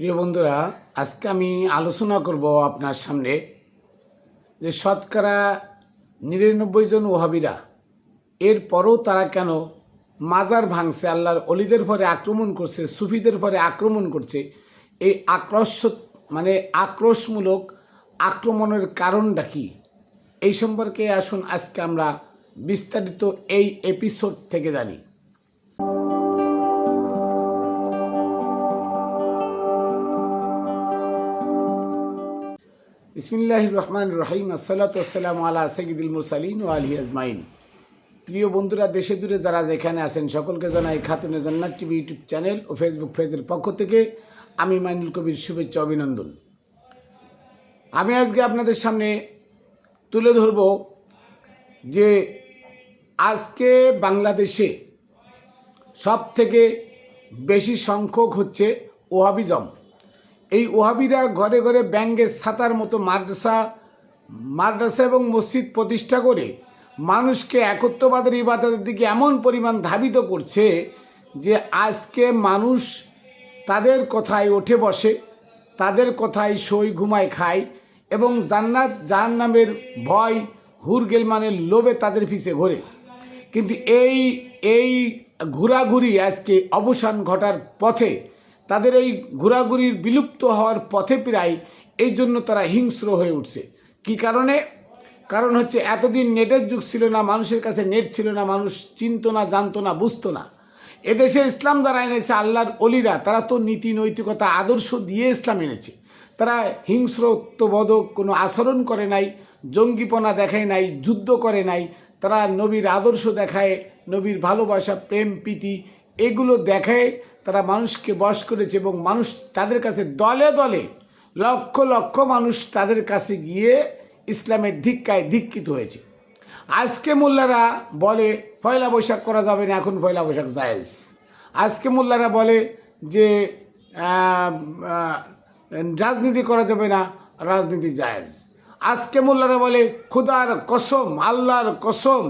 প্রিয় বন্ধুরা, আজকে আমি আলোচনা করব আপনার সামনে যে শতকরা ৯৯ জন ওহাবিরা এরপরও তারা কেন মাজার ভাঙছে, আল্লাহর অলিদের পরে আক্রমণ করছে, সুফিদের পরে আক্রমণ করছে। এই আক্রোশমূলক আক্রমণের কারণটা কি, এই সম্পর্কে আসুন আজকে আমরা বিস্তারিত এই এপিসোড থেকে জানি। বিসমিল্লাহির রহমানির রহিম। আসসালাতু ওয়াসসালামু আলা সাইয়্যিদিল মুরসালিন ওয়া আলিহি আজমাইন। প্রিয় বন্ধুরা, দেশে দূরে যারা যেখানে আছেন সকলকে জানাই খাতুনে জান্নাত টিভি ইউটিউব চ্যানেল ও ফেসবুক পেজের পক্ষ থেকে আমি মাইনুল কবির শুভেচ্ছা অভিনন্দন। আমি আজকে আপনাদের সামনে তুলে ধরব যে আজকে বাংলাদেশে সব থেকে বেশি সংখ্যক হচ্ছে ওহাবিজম। এই ওহাবিরা ঘরে ঘরে ব্যাঙ্গের ছাতার মতো মাদ্রাসা এবং মসজিদ প্রতিষ্ঠা করে মানুষকে একত্ববাদের ইবাদতের দিকে এমন পরিমাণ ধাবিত করছে যে আজকে মানুষ তাদের কথায় ওঠে বসে, তাদের কথায় শোয়, ঘুমায়, খায় এবং জান্নাত জাহান্নামের ভয় হুরগেলমানের লোভে তাদের পিছে ঘোরে। কিন্তু এই ঘোরাঘুরি আজকে অবসান ঘটার পথে, তাদের এই ঘোরাঘুরির বিলুপ্ত হওয়ার পথে প্রায়, এই জন্য তারা হিংস্র হয়ে উঠছে। কি কারণে? কারণ হচ্ছে এতদিন নেটের যুগ ছিল না, মানুষের কাছে নেট ছিল না, মানুষ চিনতো না, জানতো না, বুঝতো না। এদেশে ইসলাম যারা এনেছে আল্লাহর অলিরা, তারা তো নীতি নৈতিকতা আদর্শ দিয়ে ইসলাম এনেছে। তারা হিংস্রত্ববোধক কোনো আচরণ করে নাই, জঙ্গিপনা দেখায় নাই, যুদ্ধ করে নাই। তারা নবীর আদর্শ দেখায়, নবীর ভালোবাসা, প্রেম, প্রীতি এগুলো দেখায় তারা মানুষকে বশ করেছে এবং মানুষ তাদের কাছে দলে দলে লক্ষ লক্ষ মানুষ তাদের কাছে গিয়ে ইসলামের ধিক্কায় দীক্ষিত হয়েছে। আজকে মোল্লারা বলে পয়লা বৈশাখ করা যাবে না, এখন পয়লা বৈশাখ জায়েজ। আজকে মোল্লারা বলে যে রাজনীতি করা যাবে না, রাজনীতি জায়েজ। আজকে মোল্লারা বলে খুদার কসম, আল্লাহর কসম,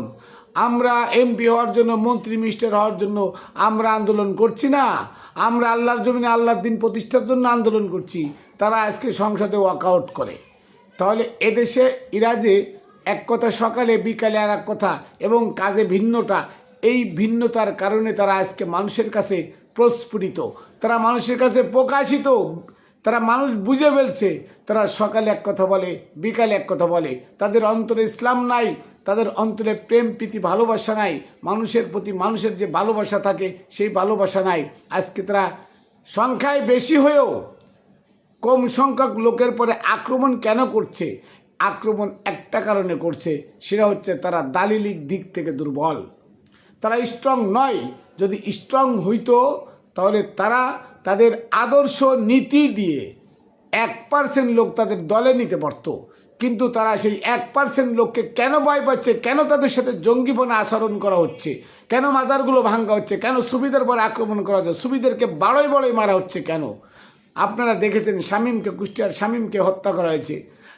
আমরা এমপি হওয়ার জন্য, মন্ত্রী মিনিস্টার হওয়ার জন্য আমরা আন্দোলন করছি না, আমরা আল্লাহর জমিনে আল্লাহর দিন প্রতিষ্ঠার জন্য আন্দোলন করছি। তারা আজকে সংসদে ওয়াকআউট করে। তাহলে এদেশে এরা যে এক কথা সকালে, বিকালে আর এক কথা এবং কাজে ভিন্নতা, এই ভিন্নতার কারণে তারা আজকে মানুষের কাছে প্রস্ফুটিত, তারা মানুষের কাছে প্রকাশিত, তারা মানুষ বুঝে ফেলছে। তারা সকালে এক কথা বলে, বিকালে এক কথা বলে। তাদের অন্তরে ইসলাম নাই, তাদের অন্তরে প্রেম, প্রীতি, ভালোবাসা নাই। মানুষের প্রতি মানুষের যে ভালোবাসা থাকে সেই ভালোবাসা নাই। আজকে তারা সংখ্যায় বেশি হয়েও কম সংখ্যক লোকের পরে আক্রমণ কেন করছে? আক্রমণ একটা কারণে করছে, সেটা হচ্ছে তারা দালিলিক দিক থেকে দুর্বল, তারা স্ট্রং নয়। যদি স্ট্রং হইতো তাহলে তারা তাদের আদর্শ নীতি দিয়ে 1% লোক তাদের দলে নিতে পারত। কিন্তু তারা সেই 1% লোককে কেন ভয় পাচ্ছে? কেন তাদের সাথে জঙ্গিপনা আচরণ করা হচ্ছে? কেন মাজারগুলো ভাঙ্গা হচ্ছে? কেন সুবিধার পর আক্রমণ করা হচ্ছে? সুবিধারকে বাড়ই বাড়ই মারা হচ্ছে কেন? আপনারা দেখেছেন শামীমকে, কুষ্টিয়ার শামীমকে হত্যা করা হয়েছে।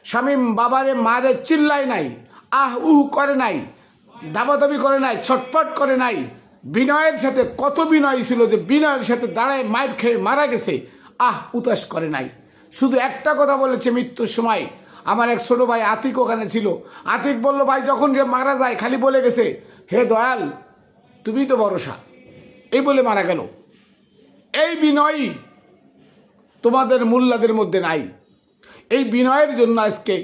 শামীম বাবারে মারে চিল্লায় নাই, আহ উহ করে নাই, দাবাদাবি করে নাই, ছটফট করে নাই। বিনয়ের সাথে কত বিনয় ছিল যে বিনয়ের সাথে দাঁড়ায় মায়ের খেয়ে মারা গেছে, আহ উতাস করে নাই। শুধু একটা কথা বলেছে মৃত্যুর সময়। আমার এক ছোটো ভাই আতিক ওখানে ছিল। আতিক বলল, ভাই যখন যে মারা যায় খালি বলে গেছে, হে দয়াল তুমি তো ভরসা, এই বলে মারা গেল। এই বিনয়ই তোমাদের মোল্লাদের মধ্যে নাই। এই বিনয়ের জন্য আজকে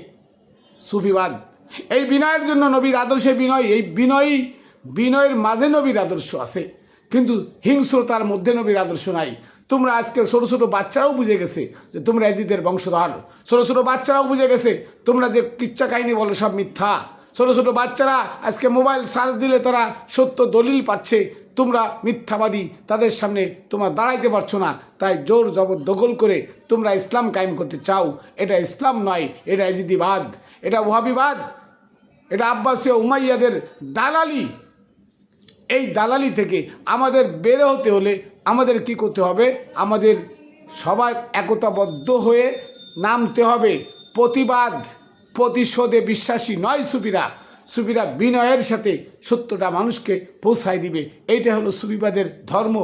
সুফিবাদ, এই বিনয়ের জন্য নবীর আদর্শে বিনয়, এই বিনয়ের মাঝে নবীর আদর্শ আছে, কিন্তু হিংস্রতার মধ্যে নবীর আদর্শ নাই। তোমরা আজকে ছোটো ছোটো বাচ্চারাও বুঝে গেছে যে তোমরা এজিদের বংশধর। ছোটো ছোটো বাচ্চারাও বুঝে গেছে তোমরা যে কিচ্ছা কাহিনী বলো সব মিথ্যা। ছোটো ছোটো বাচ্চারা আজকে মোবাইল সার্চ দিলে তারা সত্য দলিল পাচ্ছে। তোমরা মিথ্যাবাদী, তাদের সামনে তোমরা দাঁড়াইতে পারছো না, তাই জোর জবরদখল করে তোমরা ইসলাম কায়েম করতে চাও। এটা ইসলাম নয়, এটা এজিদিবাদ, এটা ওহাবিবাদ, এটা আব্বাসীয় উমাইয়াদের দালালি। এই দালালি থেকে আমাদের বের হতে হলে আমাদের কি করতে হবে? আমাদের সবার একতাবদ্ধ হয়ে নামতে হবে। প্রতিবাদ প্রতিশোধে বিশ্বাসী নয় সুফিরা বিনয়ের সাথে সত্যটা মানুষকে পৌঁছায় দিবে। এইটা হলো সুফিবাদের ধর্ম।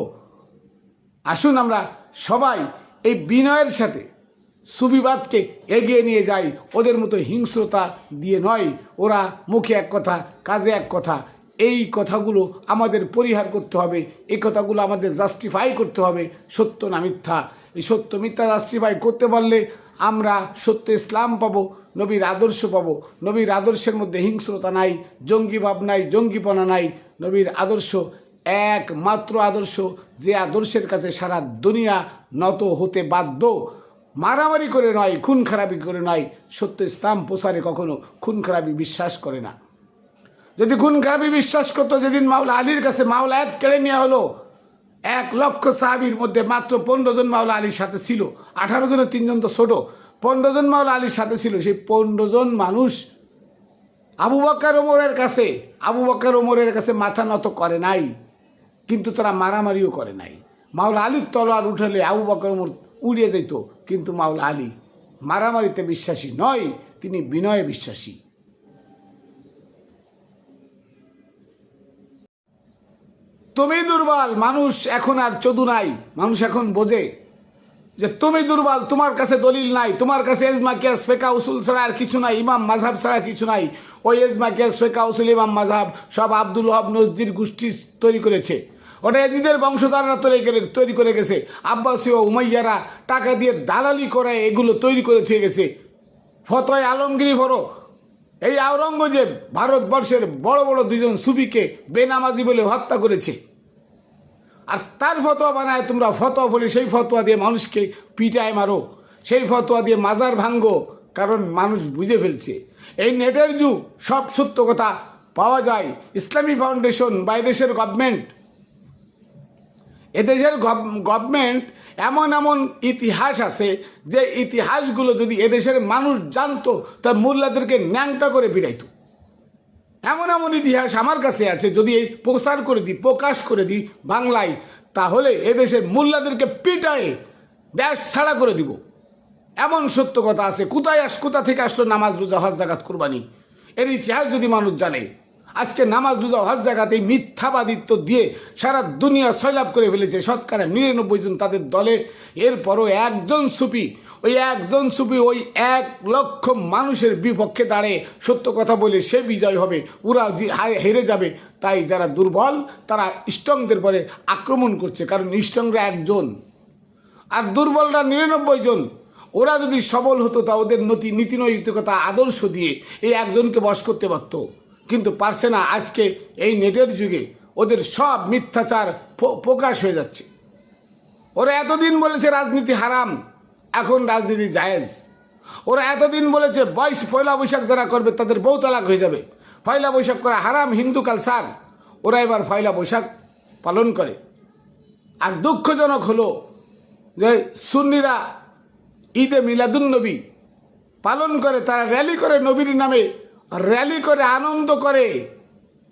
আসুন আমরা সবাই এই বিনয়ের সাথে সুবিবাদকে এগিয়ে নিয়ে যায়, ওদের মতো হিংস্রতা দিয়ে নয়। ওরা মুখে এক কথা, কাজে এক কথা। এই কথাগুলো আমাদের পরিহার করতে হবে, এই কথাগুলো আমাদের জাস্টিফাই করতে হবে, সত্য না মিথ্যা। এই সত্য মিথ্যা জাস্টিফাই করতে পারলে আমরা সত্য ইসলাম পাবো, নবীর আদর্শ পাবো। নবীর আদর্শের মধ্যে হিংস্রতা নাই, জঙ্গিভাব নাই, জঙ্গিপনা নাই। নবীর আদর্শ একমাত্র আদর্শ, যে আদর্শের কাছে সারা দুনিয়া নত হতে বাধ্য। মারামারি করে নয়, খুন খারাপি করে নয়। সত্য ইসলাম প্রসারে কখনো খুন খারাপি বিশ্বাস করে না। যদি খুন খারাপি বিশ্বাস করতো, যেদিন মাওলা আলীর কাছে মাওলায়াত কেড়ে নেওয়া হলো, 1,00,000 সাহাবীর মধ্যে মাত্র 15 জন মাওলা আলীর সাথে ছিল। 18 জনের 3 জন তো ছোট, 15 জন মাওলা আলীর সাথে ছিল। সেই 15 জন মানুষ আবু বকর ওমরের কাছে মাথা নত করে নাই, কিন্তু তারা মারামারিও করে নাই। মাওলা আলীর তলোয়ার উঠালে আবু বকর ওমর উড়িয়ে যেত, কিন্তু মাওলা আলী মারামারিতে বিশ্বাসী নয়, তিনি বিনয়ে বিশ্বাসী। তুমি দুর্বল, মানুষ এখন আর চদু নাই। মানুষ এখন বোঝে যে তুমি দুর্বল, তোমার কাছে দলিল নাই, তোমার কাছে এজমা কিয়াস ফেকা উসুল ছাড়া আর কিছু নাই, ইমাম মাযহাব ছাড়া কিছু নাই। ওই এজমা কিয়াস ফেকা উসুল ইমাম মাযহাব সব আব্দুল ওয়াহাব নজদির গোষ্ঠী তৈরি করেছে। ওটা এজিদের বংশধররা তৈরি করে গেছে। আব্বাসীয় উমাইয়ারা টাকা দিয়ে দালালি করে এগুলো তৈরি করে থেকে গেছে। ফতোয় আলমগীরি ভরো, এই আওরঙ্গজেব ভারতবর্ষের বড় বড় 2 জন সুফিকে বেনামাজি বলে হত্যা করেছে। আর তার ফতোয়া বানায় তোমরা ফতোয়া বলে, সেই ফতোয়া দিয়ে মানুষকে পিটায় মারো, সেই ফতোয়া দিয়ে মাজার ভাঙ্গো। কারণ মানুষ বুঝে ফেলছে এই নেটের যুগ, সব সত্য কথা পাওয়া যায়। ইসলামী ফাউন্ডেশন বা এদেশের গভর্নমেন্ট, এদেশের গভর্নমেন্ট এমন এমন ইতিহাস আছে, যে ইতিহাসগুলো যদি এদেশের মানুষ জানতো, তা মোল্লাদেরকে ন্যাংটা করে পিটাইতো। এমন এমন ইতিহাস আমার কাছে আছে, যদি এই প্রচার করে দিই, প্রকাশ করে দিই বাংলায়, তাহলে এদেশের মোল্লাদেরকে পিটায়ে দেশ ছাড়া করে দিব। এমন সত্য কথা আছে। কোথা থেকে আসলো নামাজ, রোজা, হজ, জাকাত, কুরবানি? এর ইতিহাস যদি মানুষ জানে। আজকে নামাজ, রোজা, হজ, জাকাত এই মিথ্যাবাদিত্ব দিয়ে সারা দুনিয়া সয়লাভ করে ফেলেছে 99% জন তাদের দলে। এরপরও একজন সুফি, ওই 1 মানুষের বিপক্ষে দাঁড়িয়ে সত্য কথা বলে সে বিজয় হবে, ওরা হেরে যাবে। তাই যারা দুর্বল তারা স্ট্রংদের পরে আক্রমণ করছে, কারণ স্ট্রংরা 1 জন আর দুর্বলরা 99 জন। ওরা যদি সবল হতো, তা ওদের নীতি নৈতিকতা আদর্শ দিয়ে এই 1 জনকে বশ করতে পারত, কিন্তু পারছে না। আজকে এই নেটের যুগে ওদের সব মিথ্যাচার প্রকাশ হয়ে যাচ্ছে। ওরা এতদিন বলেছে রাজনীতি হারাম, এখন রাজনীতি জায়েজ। ওরা এতদিন বলেছে পয়লা বৈশাখ যারা করবে তাদের বউ তালাক হয়ে যাবে, পয়লা বৈশাখ করা হারাম, হিন্দু কালচার। ওরা এবার পয়লা বৈশাখ পালন করে। আর দুঃখজনক হলো যে সুন্নিরা ঈদে মিলাদুন্নবী পালন করে, তারা র্যালি করে, নবীর নামে র্যালি করে, আনন্দ করে।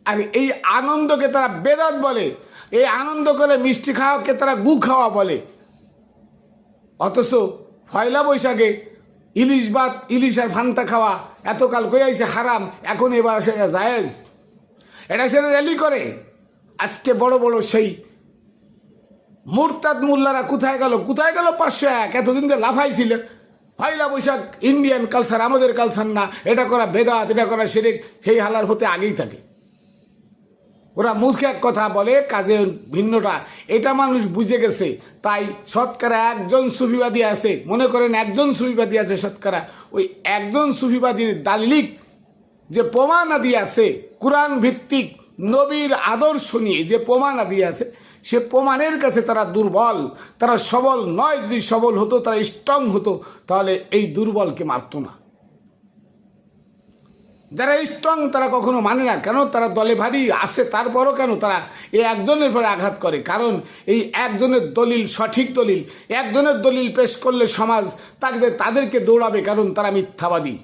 আর এই আনন্দকে তারা বেদাত বলে, এই আনন্দ করে মিষ্টি খাওয়াকে তারা গু খাওয়া বলে। অথচ পয়লা বৈশাখে ইলিশ আর ভান্তা খাওয়া এতকাল কই আইছে হারাম, এখন এবার সেটা জায়েজ। এটা সেটা র্যালি করে। আজকে বড় বড় সেই মুরতাদ মোল্লারা কোথায় গেল 501? এতদিন যে লাফাইছিল পয়লা বৈশাখ ইন্ডিয়ান কালচার, আমাদের কালচার না, এটা করা বেদাত, এটা করা শিরক, সেই হালার হতে আগেই থাকে। ওরা মুখে এক কথা বলে, কাজে ভিন্নটা। এটা মানুষ বুঝে গেছে। তাই 1 জন সুফিবাদী আছে, মনে করেন 1 জন সুফিবাদী আছে শতকরা, ওই 1 জন সুফিবাদীর দালিলিক যে প্রমাণাদি আছে, কোরআন ভিত্তিক নবীর আদর্শ নিয়ে যে প্রমাণাদি আছে, সে প্রমাণের কাছে তারা দুর্বল, তারা সবল নয়। যদি সবল হতো, তারা স্ট্রং হতো, তাহলে এই দুর্বলকে মারত না। যারা স্ট্রং তারা কখনো মানে না। কেন? তারা দলে ভারী আসে, তারপরও কেন তারা এই 1 জনের পরে আঘাত করে? কারণ এই 1 জনের দলিল সঠিক দলিল। 1 জনের দলিল পেশ করলে সমাজ তাদেরকে দৌড়াবে, কারণ তারা মিথ্যাবাদী।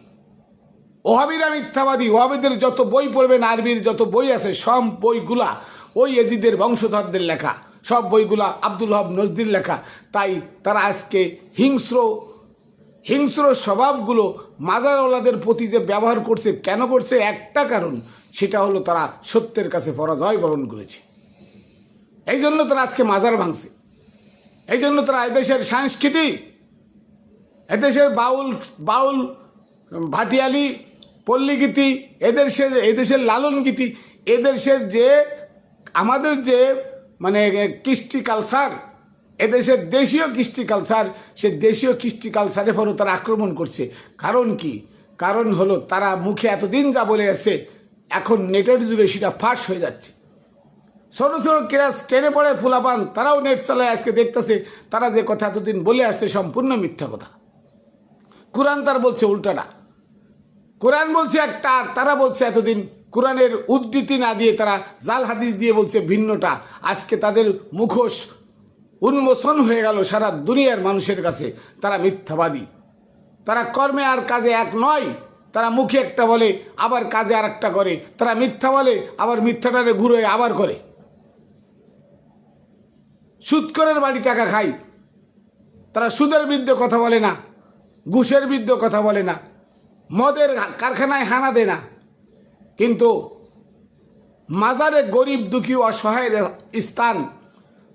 ওহাবিরা মিথ্যাবাদী। ওহাবিদের যত বই পড়বেন, আরবির যত বই আছে, সব বইগুলা ওই এজিদের বংশধরদের লেখা, সব বইগুলা আব্দুল ওয়াহাব নজদির লেখা। তাই তারা আজকে হিংস্র স্বভাবগুলো মাজারওয়ালাদের প্রতি যে ব্যবহার করছে, কেন করছে? একটা কারণ, সেটা হলো তারা সত্যের কাছে পরাজয় বরণ করেছে। এই জন্য তারা আজকে মাজার ভাঙছে, এই জন্য তারা এদেশের সংস্কৃতি, এদেশের বাউল বাউল ভাটিয়ালি পল্লীগীতি, এদেশের লালন গীতি, এদেশের যে আমাদের যে মানে কৃষ্টি কালচার, এদেশের দেশীয় কৃষ্টি কালচার, সে দেশীয় কৃষ্টি কালচারের পরও তারা আক্রমণ করছে। কারণ কি? কারণ হলো তারা মুখে এতদিন যা বলে আসছে, এখন নেটের যুগে সেটা ফাঁস হয়ে যাচ্ছে। ছোটো ছোটো ক্লাস 10-এ পড়ে ফুলাপান, তারাও নেট চালায়, আজকে দেখতেছে তারা যে কথা এতদিন বলে আসছে সম্পূর্ণ মিথ্যা কথা। কোরআন তার বলছে উল্টাটা, কোরআন বলছে একটা, আর তারা বলছে এতদিন কোরআনের উদ্ধৃতি না দিয়ে তারা জাল হাদিস দিয়ে বলছে ভিন্নটা। আজকে তাদের মুখোশ উন্মোচন হয়ে গেল সারা দুনিয়ার মানুষের কাছে। তারা মিথ্যাবাদী, তারা কর্মে আর কাজে এক নয়। তারা মুখে একটা বলে আবার কাজে আর একটা করে, তারা মিথ্যা বলে আবার মিথ্যাটারে ঘুরে আবার করে। সুদখোরের বাড়ি টাকা খায়, তারা সুদের বিরুদ্ধে কথা বলে না, ঘুষের বিরুদ্ধে কথা বলে না, মদের কারখানায় হানা দেয় না, কিন্তু মাজারে গরিব দুঃখী অসহায় স্থান,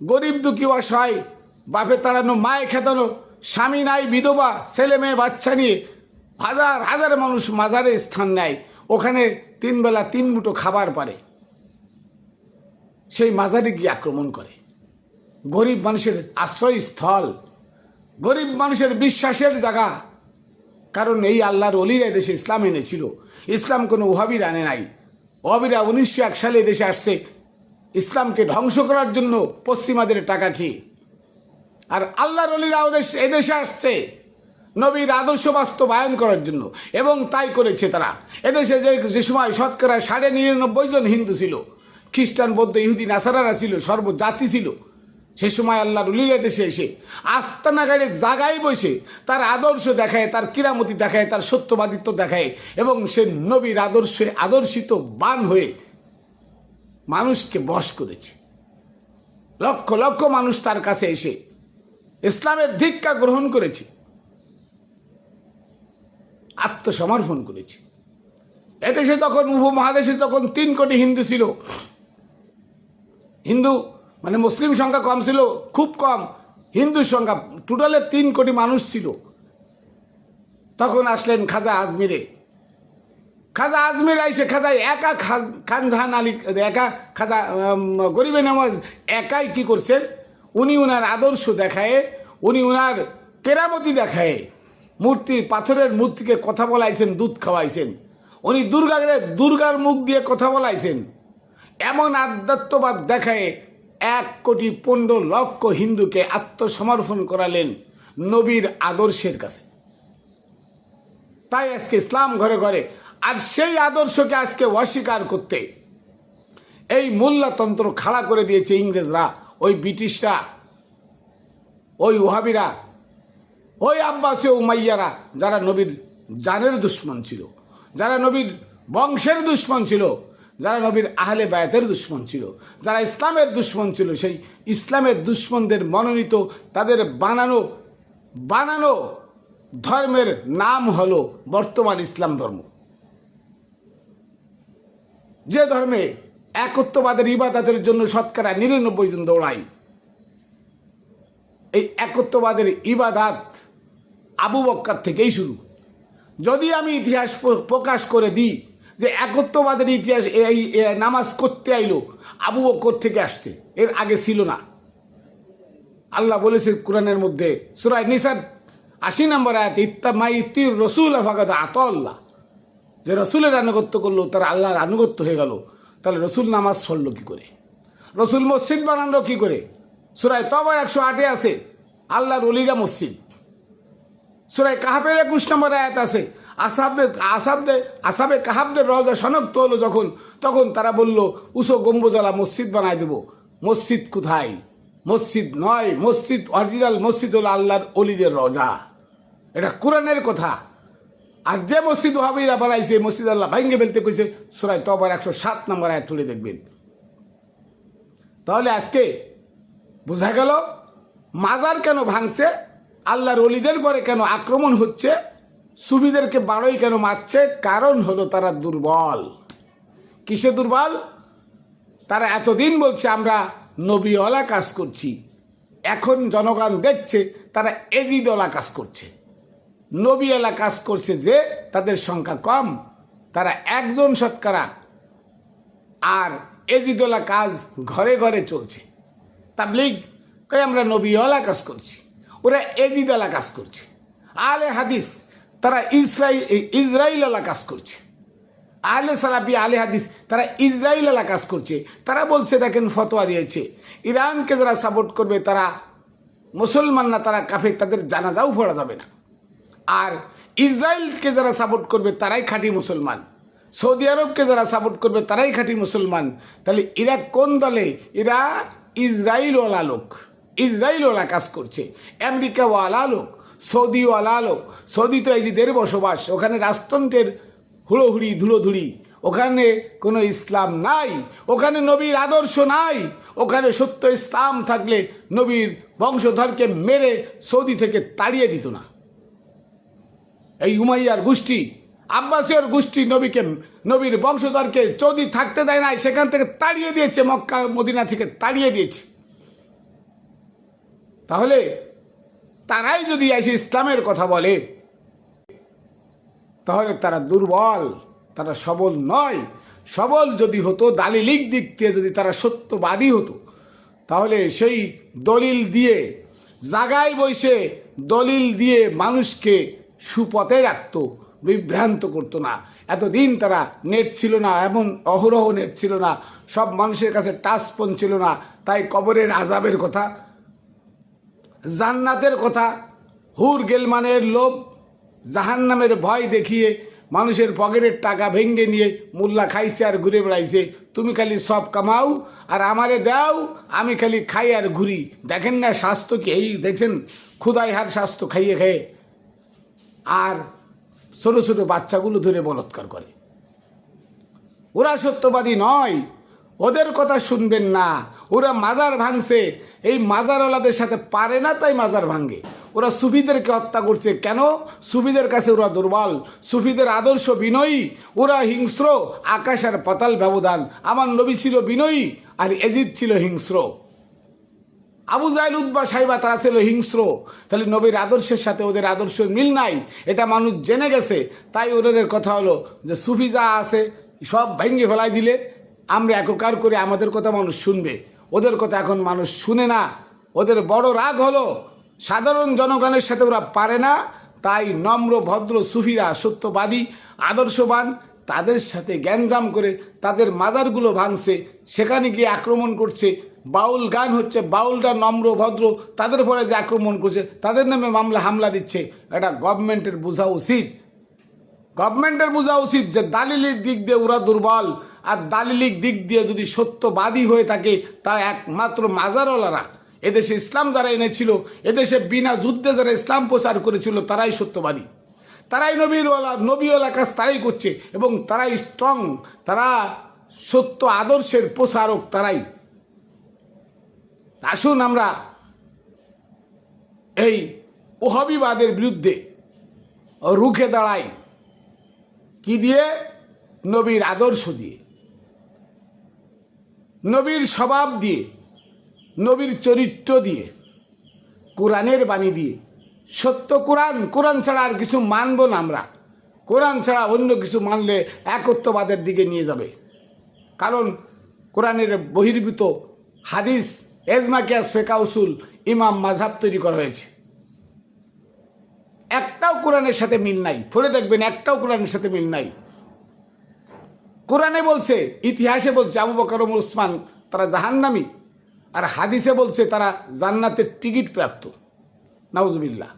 গরিব দুঃখী অসহায়, বাপে তাড়ানো মায়ে খেতানো, স্বামী নাই বিধবা, ছেলে মেয়ে বাচ্চা নিয়ে হাজার হাজার মানুষ মাজারে স্থান নেয়, ওখানে 3 বেলা 3 মুঠো খাবার পারে, সেই মাজারে গিয়ে আক্রমণ করে। গরিব মানুষের আশ্রয়স্থল, গরিব মানুষের বিশ্বাসের জায়গা। কারণ এই আল্লাহর ওলিরা দেশে ইসলাম এনেছিল, ইসলাম কোনো ওহাবির আনে নাই। ওহাবিরা 1901 সালে দেশে আসছে ইসলামকে ধ্বংস করার জন্য পশ্চিমাদের টাকা খেয়ে, আর আল্লাহর ওলিরা এদেশে আসছে নবীর আদর্শ বাস্তবায়ন করার জন্য, এবং তাই করেছে তারা। এদেশে যে সময় শতকরা 99.5 জন হিন্দু ছিল, খ্রিস্টান বৌদ্ধ ইহুদি নাসারারা ছিল, সর্বজাতি ছিল, সে সময় আল্লাহর ওলিরা দেশে এসে আস্তানাগারে জাগায় বসে তার আদর্শ দেখায়, তার কিরামতি দেখায়, তার সত্যবাদিত্ব দেখায়, এবং সে নবীর আদর্শে আদর্শিত বান হয়ে মানুষকে বশ করেছে। লক্ষ লক্ষ মানুষ তার কাছে এসে ইসলামের দীক্ষা গ্রহণ করেছে, আত্মসমর্পণ করেছে। এদেশে তখন উপমহাদেশে তখন 3 কোটি হিন্দু ছিল, হিন্দু মানে মুসলিম সংখ্যা কম ছিল, খুব কম, হিন্দুর সংখ্যা টোটালে 3 কোটি মানুষ ছিল। তখন আসলেন খাজা আজমিরে, খাজা আজমির আইসে খাজা একা খানজাহান আলী একা খাজা গরিবে নামাজ একাই কি করছেন, উনি উনার আদর্শ দেখায়, উনি উনার কেরামতি দেখায়, মূর্তি পাথরের মূর্তিকে কথা বলাইছেন, দুধ খাওয়াইছেন, উনি দুর্গার মুখ দিয়ে কথা বলাইছেন, এমন আধ্যাত্মবাদ দেখায় 1,15,00,000 হিন্দুকে আত্মসমর্পণ করালেন নবীর আদর্শের কাছে। তাই আজকে ইসলাম ঘরে ঘরে। আর সেই আদর্শকে আজকে অস্বীকার করতে এই মোল্লাতন্ত্র খাড়া করে দিয়েছে ইংরেজরা, ওই ব্রিটিশরা, ওই ওহাবিরা, ওই আব্বাসীয় উমাইয়ারা, যারা নবীর জানের দুশ্মন ছিল, যারা নবীর বংশের দুশ্মন ছিল, যারা নবীর আহলে বায়াতের দুশ্মন ছিল, যারা ইসলামের দুশ্মন ছিল, সেই ইসলামের দুশ্মনদের মনোনীত তাদের বানানো ধর্মের নাম হলো বর্তমান ইসলাম ধর্ম। যে ধর্মে একত্ববাদের ইবাদতের জন্য শতকরা 99 জন দৌড়ায়, এই একত্ববাদের ইবাদত আবু বকর থেকেই শুরু। যদি আমি ইতিহাস প্রকাশ করে দিই যে একত্ববাদের ইতিহাস এই নামাজ করতে আইলো আবু বকর থেকে আসছে, এর আগে ছিল না। আল্লাহ বলেছে কোরআনের মধ্যে সূরা নিসার 80 নম্বর আয়াতে, ইত্তামাইতির রসুল ফাকাদ আতাল্লাহ, যে রসুলের আনুগত্য করলো তারা আল্লাহর আনুগত্য হয়ে গেল। তাহলে রসুল নামাজ পড়লো কি করে, রসুল মসজিদ বানালো কি করে? সূরা তওবা 108 আছে আল্লাহর ওলিরা মসজিদ। সূরা কাহাফের 21 নম্বর আয়াত আছে, আসাবে কাহাবদের রওজা শনাক্ত হলো যখন, তখন তারা বলল উঁচু গম্বুজওয়ালা মসজিদ বানায় দেব। মসজিদ কোথায়? মসজিদ নয়, মসজিদ অরিজিনাল মসজিদ হলো আল্লাহর ওলিদের রওজা। এটা কোরআনের কথা। আর যে মসজিদ ওহাবিরা বানাইছে, মসজিদ আল্লাহ ভাঙ্গে ফেলতে কইছে, সূরা তওবার 107 নম্বর আয়াত তুলে দেখবেন। তাহলে আজকে বোঝা গেল মাজার কেন ভাঙছে, আল্লাহর ওলিদের পরে কেন আক্রমণ হচ্ছে, সুফিদেরকে বাড়ই কেন মারছে। কারণ হলো তারা দুর্বল। কিসে দুর্বল? তারা এতদিন বলছে আমরা নবীওয়ালা কাজ করছি, এখন জনগণ দেখছে তারা এজিদওয়ালা কাজ করছে, নবীওয়ালা কাজ করছে, যে তাদের সংখ্যা কম, তারা একজন শতকরা, আর এজিদওয়ালা কাজ ঘরে ঘরে চলছে। তাবলীগ কই আমরা নবীওয়ালা কাজ করছি, ওরা এজিদওয়ালা কাজ করছে। আলে হাদিস তারা ইসরাইলওয়ালা কাজ করছে। আলে সালাফি আলে হাদিস তারা ইসরাইলওয়ালা কাজ করছে। তারা বলছে, দেখেন ফতোয়া দিয়েছে, ইরানকে যারা সাপোর্ট করবে তারা মুসলমান না, তারা কাফের, তাদের জানাজাও পড়া যাবে না। আর ইসরায়েলকে যারা সাপোর্ট করবে তারাই খাঁটি মুসলমান, সৌদি আরবকে যারা সাপোর্ট করবে তারাই খাঁটি মুসলমান। তাহলে এরা কোন দলে? এরা ইসরায়েলওয়ালা লোক, ইসরায়েলওয়ালা কাজ করছে, আমেরিকাওয়ালা লোক, সৌদিওয়ালা লোক। সৌদি তো এজিদের বসবাস, ওখানে রাজতন্ত্রের হুড়োহুড়ি ধুলোধুড়ি, ওখানে কোনো ইসলাম নাই, ওখানে নবীর আদর্শ নাই। ওখানে সত্য ইসলাম থাকলে নবীর বংশধরকে মেরে সৌদি থেকে তাড়িয়ে দিত না। এই উমাইয়ার গোষ্ঠী, আব্বাসীয় গোষ্ঠী নবীর বংশধরকে সৌদি থাকতে দেয় নাই, সেখান থেকে তাড়িয়ে দিয়েছে, মক্কা মদিনা থেকে তাড়িয়ে দিয়েছে। তাহলে তারাই যদি এসে ইসলামের কথা বলে, তাহলে তারা দুর্বল, তারা সবল নয়। সবল যদি হতো, দালিলিক দিক থেকে যদি তারা সত্যবাদী হতো, তাহলে সেই দলিল দিয়ে, জাগায় বসে দলিল দিয়ে মানুষকে সুপথে রাখতো, বিভ্রান্ত করতো না। এতদিন তারা নেট ছিল না, এমন অহরহ নেট ছিল না, সব মানুষের কাছে টাচ ফোন ছিল না, তাই কবরের আযাবের কথা, জান্নাতের কথা, হুর গেলমানের লোভ, জাহান্নামের ভয় দেখিয়ে মানুষের পকেটের টাকা ভেঙে নিয়ে মোল্লা খাইছে আর ঘুরে বেড়াইছে। তুমি খালি সব কামাও আর আমারে দাও, আমি খালি খাই আর ঘুরি। দেখেন না স্বাস্থ্য কি, এই দেখছেন ক্ষুদায় হার স্বাস্থ্য খাইয়ে খেয়ে, আর ছোটো ছোটো বাচ্চাগুলো ধরে বলৎকার করে। ওরা সত্যবাদী নয়, ওদের কথা শুনবেন না। ওরা মাজার ভাঙছে, এই মাজারওয়ালাদের সাথে পারে না, তাই মাজার ভাঙে। ওরা সুফিদেরকে হত্যা করছে কেন? সুফিদের কাছে ওরা দুর্বল, সুফিদের আদর্শ বিনয়ী, ওরা হিংস্র, আকাশ আর পাতাল ব্যবধান। আমার নবী ছিল বিনয়ী আর এজিদ ছিল হিংস্র। আবু জাহেল উতবা সাইবা তারা ছিল হিংস্র। তাহলে নবীর আদর্শের সাথে ওদের আদর্শ মিল নাই, এটা মানুষ জেনে গেছে। তাই ওদের কথা হলো যে সুফি যা আছে সব ভেঙে ফেলাই দিলে আমরা এককার করে আমাদের কথা মানুষ শুনবে। ওদের কথা এখন মানুষ শুনে না। ওদের বড় রাগ হলো সাধারণ জনগণের সাথে ওরা পারে না, তাই নম্র ভদ্র সুফিরা, সত্যবাদী, আদর্শবান, তাদের সাথে গ্যাঞ্জাম করে তাদের মাজারগুলো ভাঙছে, সেখানে গিয়ে আক্রমণ করছে। বাউল গান হচ্ছে, বাউলরা নম্র ভদ্র, তাদের পরে যে আক্রমণ করছে, তাদের নামে হামলা দিচ্ছে। এটা গভর্নমেন্টের বোঝা উচিত, গভর্নমেন্টের বোঝা উচিত যে দালিলিক দিক দিয়ে ওরা দুর্বল, আর দালিলিক দিক দিয়ে যদি সত্যবাদী হয়ে থাকে তা একমাত্র মাজারওয়ালারা। এদেশে ইসলাম যারা এনেছিল, এদেশে বিনা যুদ্ধে যারা ইসলাম প্রচার করেছিল, তারাই সত্যবাদী, তারাই নবীওয়ালা কাজ তারাই করছে, এবং তারাই স্ট্রং, তারা সত্য আদর্শের প্রচারক, তারাই। আসুন আমরা এই ওহাবিবাদের বিরুদ্ধে রুখে দাঁড়াই। কি দিয়ে? নবীর আদর্শ দিয়ে, নবীর স্বভাব দিয়ে, নবীর চরিত্র দিয়ে, কোরআনের বাণী দিয়ে। সত্য কোরআন, কোরআন ছাড়া আর কিছু মানব না আমরা। কোরআন ছাড়া অন্য কিছু মানলে একত্ববাদের দিকে নিয়ে যাবে। কারণ কোরআনের বহির্ভূত হাদিস, এজমা, কিয়াস, ফিকহ, উসুল, ইমাম, মাযহাব তৈরি করা হয়েছে। একটাও কোরআনের সাথে মিল নাই, পড়ে দেখবেন একটাও কোরআনের সাথে মিল নাই। কোরআনে বলছে, ইতিহাসে বলছে আবু বকর, ওমর, উসমান তারা জাহান্নামী, আর হাদিসে বলছে তারা জান্নাতের টিকিট প্রাপ্ত। নাউজুবিল্লাহ।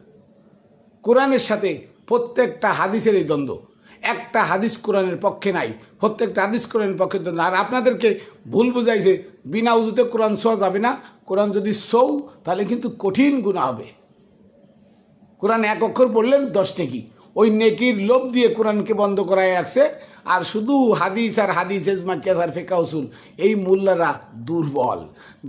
কোরআনের সাথে প্রত্যেকটা হাদিসেরই দ্বন্দ্ব। একটা হাদিস কোরআনের পক্ষে নাই, প্রত্যেকটা হাদিস কোরআনের পক্ষে দ্বন্দ্ব। আর আপনাদেরকে ভুল বুঝাইছে বিনা উজুতে কোরআন ছোঁয়া যাবে না। কোরআন যদি ছোও তাহলে কিন্তু কঠিন গুনাহ হবে। কোরআন এক অক্ষর পড়লেন 10 নেকি, ওই নেকির লোভ দিয়ে কোরআনকে বন্ধ করায় রাখছে। আর শুধু হাদিস আর হাদিস, এজমা, কিয়াস আর ফিকহ, উসুল, এই মোল্লারা দুর্বল,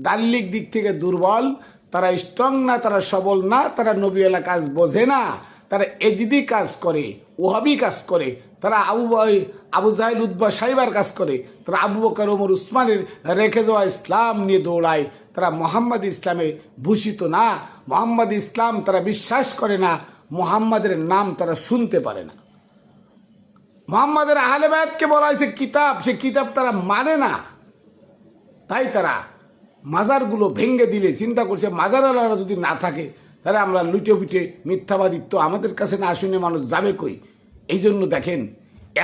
দালিলিক দিক থেকে দুর্বল। তারা স্ট্রং না, তারা সবল না, তারা নবীওয়ালা কাজ বোঝে না, তারা এজিদি কাজ করে, ওহাবি কাজ করে, তারা আবু জাহেল উতবা সাইবার কাজ করে, তারা আবু বকর, ওমর, উসমানের রেখে যাওয়া ইসলাম নিয়ে দৌড়ায়। তারা মোহাম্মদ ইসলামে ভূষিত না, মোহাম্মদ ইসলাম তারা বিশ্বাস করে না, মোহাম্মদের নাম তারা শুনতে পারে না। মোহাম্মদের আহলে বায়াতকে বলা হয়েছে কিতাব, সে কিতাব তারা মানে না। তাই তারা মাজারগুলো ভেঙে দিলে চিন্তা করছে মাজারওয়ালারা যদি না থাকে তাহলে আমরা লুটে পিটে মিথ্যাবাদিত্ব আমাদের কাছে না শুনে মানুষ যাবে কই। এই জন্য দেখেন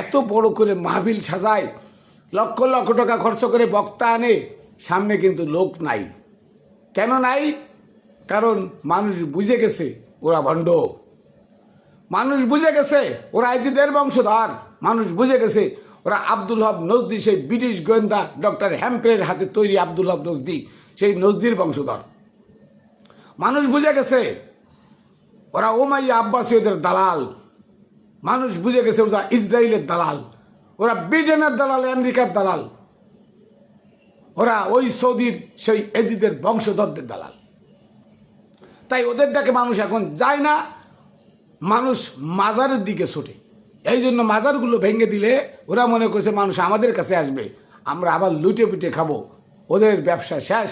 এত বড় করে মাহফিল সাজায়, লক্ষ লক্ষ টাকা খরচ করে বক্তা আনে, সামনে কিন্তু লোক নাই। কেন নাই? কারণ মানুষ বুঝে গেছে ওরা ভণ্ড, মানুষ বুঝে গেছে ওরা এজিদের বংশধর, মানুষ বুঝে গেছে ওরা আব্দুল হক নজদি, সেই ব্রিটিশ গোয়েন্দা ডক্টর হ্যাম্পের হাতে তৈরি আব্দুল হক নজদি, সেই নজদির বংশধর। মানুষ বুঝে গেছে ওরা ওমাইয়া আব্বাসীয়দের দালাল, মানুষ বুঝে গেছে ওরা ইসরায়েলের দালাল, ওরা ব্রিটেনের দালাল, আমেরিকার দালাল, ওরা ওই সৌদির সেই এজিদের বংশধরদের দালাল। তাই ওদের দেখে মানুষ এখন যায় না, মানুষ মাজারের দিকে ছোটে। এই জন্য মাজারগুলো ভেঙে দিলে ওরা মনে করছে মানুষ আমাদের কাছে আসবে, আমরা আবার লুটে পিটে খাবো, ওদের ব্যবসা শেষ।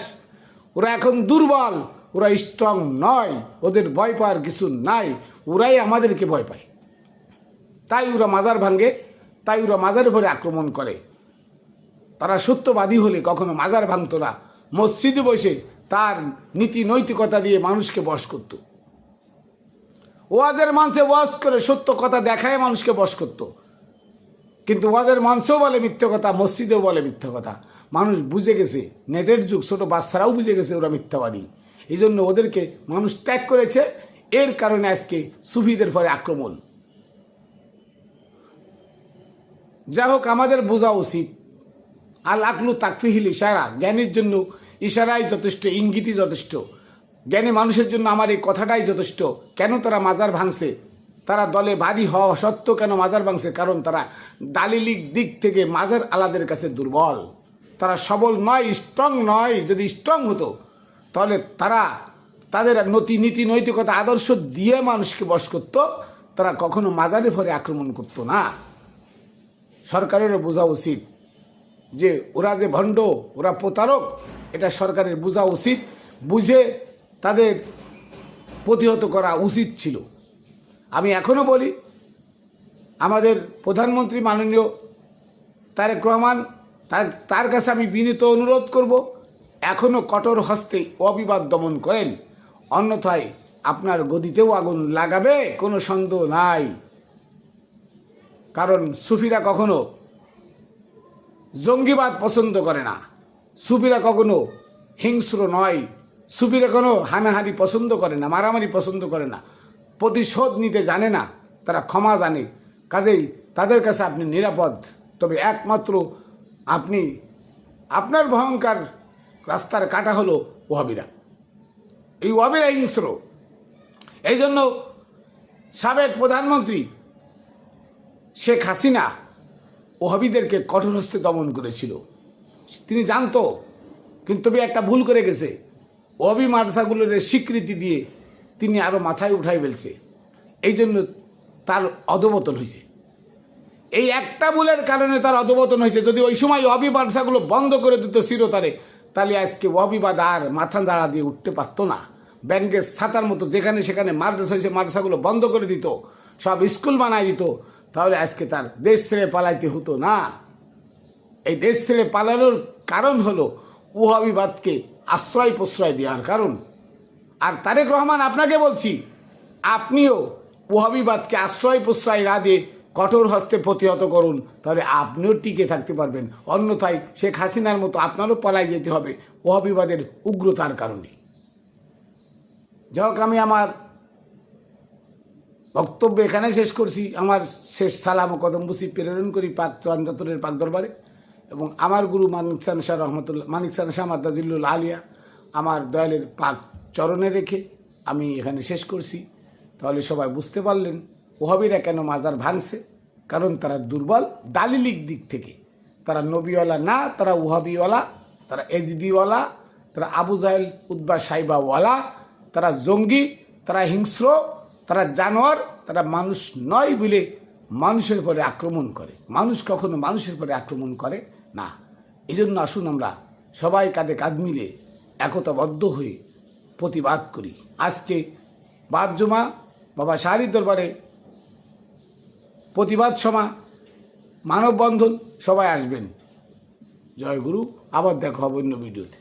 ওরা এখন দুর্বল, ওরা স্ট্রং নয়, ওদের ভয় পাওয়ার কিছু নাই, ওরাই আমাদেরকে ভয় পায়। তাই ওরা মাজার ভাঙে, তাই ওরা মাজারের উপরে আক্রমণ করে। তারা সত্যবাদী হলে কখনো মাজার ভাঙতো না, মসজিদে বসে তার নীতি নৈতিকতা দিয়ে মানুষকে বশ করত। ওয়াজের মঞ্চে ওয়াজ করে সত্য কথা দেখায় মানুষকে বশ করত। কিন্তু ওয়াজের মঞ্চেও বলে মিথ্যে কথা, মসজিদেও বলে মিথ্যে কথা। মানুষ বুঝে গেছে, নেটের যুগ, ছোট বাচ্চারাও বুঝে গেছে ওরা মিথ্যাবাদী। এই জন্য ওদেরকে মানুষ ত্যাগ করেছে। এর কারণে আজকে সুফিদের পরে আক্রমণ। যাই হোক, আমাদের বোঝা উচিত আল আকলু তাকফিহিল ইশারা, জ্ঞানের জন্য ইশারাই যথেষ্ট, ইঙ্গিতই যথেষ্ট। জ্ঞানী মানুষের জন্য আমার এই কথাটাই যথেষ্ট। কেন তারা মাজার ভাঙছে? তারা দলে ভারী হওয়া সত্ত্বেও কেন মাজার ভাঙছে? কারণ তারা দালিলিক দিক থেকে মাজার আলাদের কাছে দুর্বল, তারা সবল নয়, স্ট্রং নয়। যদি স্ট্রং হতো তাহলে তারা তাদের নীতি নৈতিকতা আদর্শ দিয়ে মানুষকে বশ করত, তারা কখনো মাজারের পরে আক্রমণ করতো না। সরকারেরও বোঝা উচিত যে ওরা যে ভণ্ড, ওরা প্রতারক, এটা সরকারের বোঝা উচিত। বুঝে তাদের প্রতিহত করা উচিত ছিল। আমি এখনও বলি, আমাদের প্রধানমন্ত্রী মাননীয় তারেক রহমান, তার কাছে আমি বিনীত অনুরোধ করব, এখনও কঠোর হস্তে অবিবাদ দমন করেন, অন্যথায় আপনার গদিতেও আগুন লাগাবে, কোনো সন্দেহ নাই। কারণ সুফিরা কখনো জঙ্গিবাদ পছন্দ করে না, সুফিরা কখনো হিংস্র নয়, সুফিরা কোনো হানাহানি পছন্দ করে না, মারামারি পছন্দ করে না, প্রতিশোধ নিতে জানে না, তারা ক্ষমা জানে। কাজেই তাদের কাছে আপনি নিরাপদ। তবে একমাত্র আপনি আপনার ভয়ঙ্কর রাস্তার কাটা হলো ওয়াহাবিরা। এই ওয়াহাবিরা হিংস্র। এই জন্য সাবেক প্রধানমন্ত্রী শেখ হাসিনা ওহাবিদেরকে কঠোর হস্তে দমন করেছিল। তিনি জানতো, কিন্তু একটা ভুল করে গেছে। ওহাবি মাদ্রাসাগুলোর স্বীকৃতি দিয়ে তিনি আরও মাথায় উঠাই ফেলছে। এই জন্য তার অধঃপতন হয়েছে। এই একটা ভুলের কারণে তার অধঃপতন হয়েছে। যদি ওই সময় ওহাবি মাদ্রাসাগুলো বন্ধ করে দিত চিরতরে, তাহলে আজকে ওহাবিবাদ আর মাথা দাঁড়া দিয়ে উঠতে পারত না। ব্যাংকের ছাতার মতো যেখানে সেখানে মাদ্রাসা হয়েছে, মাদ্রাসাগুলো বন্ধ করে দিত, সব স্কুল বানায় দিত, তাহলে আজকে তার দেশ ছেড়ে পালাইতে হতো না। এই দেশ ছেড়ে পালানোর কারণ হলো ওহাবিবাদকে আশ্রয় প্রশ্রয় দেওয়ার কারণ। আর তারেক রহমান, আপনাকে বলছি, আপনিও ওহাবিবাদকে আশ্রয় প্রশ্রয় না দিয়ে কঠোর হস্তে প্রতিহত করুন, তাহলে আপনিও টিকে থাকতে পারবেন। অন্যথায় শেখ হাসিনার মতো আপনারও পালাই যেতে হবে ওহাবিবাদের উগ্রতার কারণে। যাই হোক, আমি আমার বক্তব্য এখানে শেষ করছি। আমার শেষ সালাম ও কদমবুসি প্রেরণ করি পাক চন্দ্রাতরের পাক দরবারে, এবং আমার গুরু মানিকসান শাহ রহমতুল্লাহ, মানিকসান শাহ মাদ্দাজিল্লুল আলিয়া, আমার দয়ালের পাক চরণে রেখে আমি এখানে শেষ করছি। তাহলে সবাই বুঝতে পারলেন ওহাবিরা কেন মাজার ভাঙছে। কারণ তারা দুর্বল দালিলিক দিক থেকে। তারা নবীওয়ালা না, তারা ওহাবিওয়ালা, তারা এজিদিওয়ালা, তারা আবু জাহেল উদ্বা সাইবাওয়ালা, তারা জঙ্গি, তারা হিংস্র, তারা জানোয়ার, তারা মানুষ নয় বলে মানুষের পরে আক্রমণ করে। মানুষ কখনো মানুষের পরে আক্রমণ করে না। এই জন্য আসুন আমরা সবাই কাঁধে কাঁধ মিলে একতাবদ্ধ হয়ে প্রতিবাদ করি। আজকে বাদ জুমা বাবা শাহরির দরবারে প্রতিবাদ সভা, মানববন্ধন, সবাই আসবেন। জয় গুরু। আবার দেখা হবে অন্য ভিডিওতে।